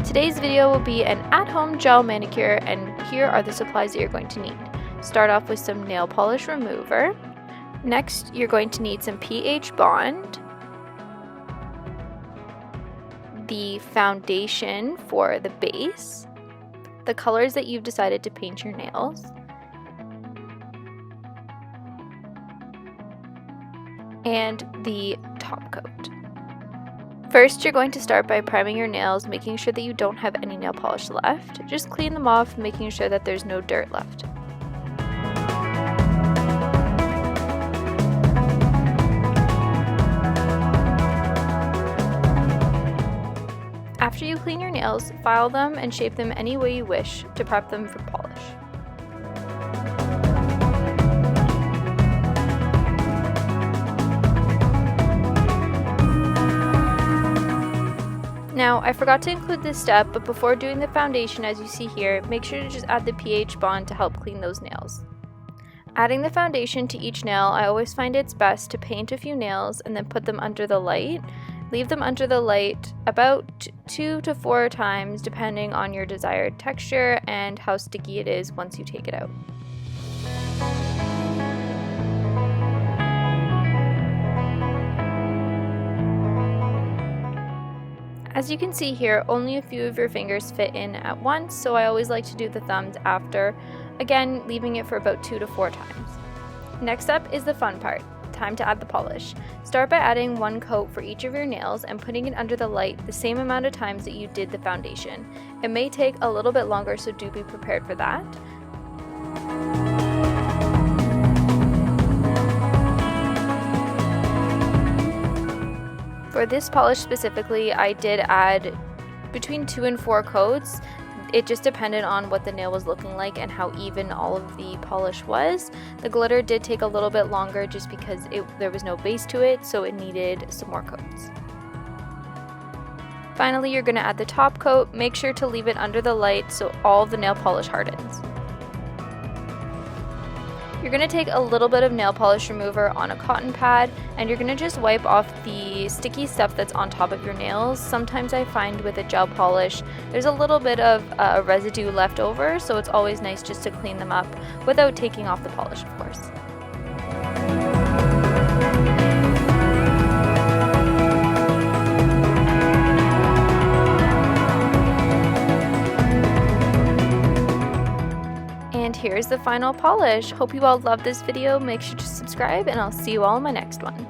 Today's video will be an at-home gel manicure, and here are the supplies that you're going to need. Start off with some nail polish remover. Next, you're going to need some pH bond, the foundation for the base, the colors that you've decided to paint your nails, and the top coat. First, you're going to start by priming your nails, making sure that you don't have any nail polish left. Just clean them off, making sure that there's no dirt left. After you clean your nails, file them and shape them any way you wish to prep them for polish. Now, I forgot to include this step, but before doing the foundation, as you see here, make sure to just add the pH bond to help clean those nails. Adding the foundation to each nail, I always find it's best to paint a few nails and then put them under the light. Leave them under the light about 2 to 4 times depending on your desired texture and how sticky it is once you take it out. As you can see here, only a few of your fingers fit in at once, so I always like to do the thumbs after, again leaving it for about 2 to 4 times. Next up is the fun part. Time to add the polish. Start by adding 1 coat for each of your nails and putting it under the light the same amount of times that you did the foundation. It may take a little bit longer, so do be prepared for that. For this polish specifically, I did add between 2 and 4 coats. It just depended on what the nail was looking like and how even all of the polish was. The glitter did take a little bit longer just because there was no base to it, so it needed some more coats. Finally, you're going to add the top coat. Make sure to leave it under the light so all of the nail polish hardens. You're going to take a little bit of nail polish remover on a cotton pad, and you're going to just wipe off the sticky stuff that's on top of your nails. Sometimes I find with a gel polish there's a little bit of residue left over, so it's always nice just to clean them up without taking off the polish, of course. And here's the final polish. Hope you all loved this video. Make sure to subscribe, and I'll see you all in my next one.